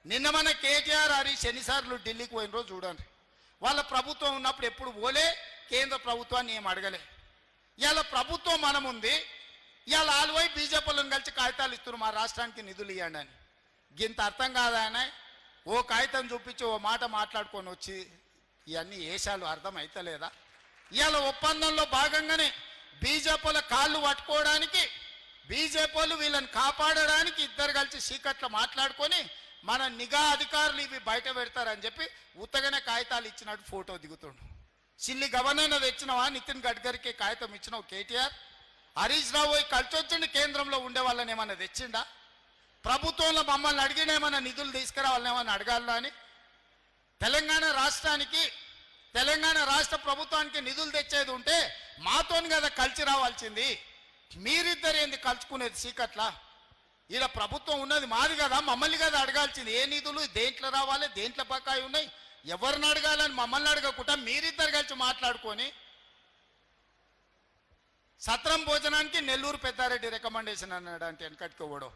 నిన్న మన కేటీఆర్ హరీష్ ఎన్నిసార్లు ఢిల్లీకి పోయిన రోజు చూడండి. వాళ్ళ ప్రభుత్వం ఉన్నప్పుడు ఎప్పుడు పోలే, కేంద్ర ప్రభుత్వాన్ని ఏం అడగలే. ఇవాళ ప్రభుత్వం మనం ఉంది, ఇవాళ ఆలువై బీజేపీలను కలిసి కాగితాలు ఇస్తున్నారు మా రాష్ట్రానికి నిధులు ఇవ్వండి అని. గింత అర్థం కాదా ఆయన? ఓ కాగితం చూపించి ఓ మాట మాట్లాడుకొని వచ్చి ఇవన్నీ ఏషాలు అర్థం అవుతలేదా? ఇవాళ ఒప్పందంలో భాగంగానే బీజేపీల కాళ్ళు పట్టుకోవడానికి, బీజేపీలు వీళ్ళని కాపాడడానికి ఇద్దరు కలిసి సీకట్లో మాట్లాడుకొని మన నిఘా అధికారులు ఇవి బయట పెడతారని చెప్పి ఉత్తగానే కాగితాలు ఇచ్చినట్టు ఫోటో దిగుతుండు. సిల్లి గవర్నర్ తెచ్చినవా? నితిన్ గడ్కరీకి కాగితం ఇచ్చినావు కేటీఆర్? హరీష్ రావు కలిసి వచ్చిండు, కేంద్రంలో ఉండే వాళ్ళని ఏమన్నా తెచ్చిండా? ప్రభుత్వంలో మమ్మల్ని అడిగిన ఏమన్నా నిధులు తీసుకురావాలని ఏమన్నా అడగాలా అని? తెలంగాణ రాష్ట్రానికి, తెలంగాణ రాష్ట్ర ప్రభుత్వానికి నిధులు తెచ్చేది ఉంటే మాతోని కదా కలిసి రావాల్సింది. మీరిద్దరు ఏంది కలుసుకునేది సీకట్లా? ఈడ ప్రభుత్వం ఉన్నది మాది కదా, మమ్మల్ని కదా అడగాల్సింది. ఏ నిధులు దేంట్లో రావాలి, దేంట్లో బకాయి ఉన్నాయి, ఎవరిని అడగాలని మమ్మల్ని అడగకుండా మీరిద్దరు కలిసి మాట్లాడుకొని సత్రం భోజనానికి నెల్లూరు పెద్దారెడ్డి రికమెండేషన్ అన్నాడు అంటే వెనకట్టుకోవడం.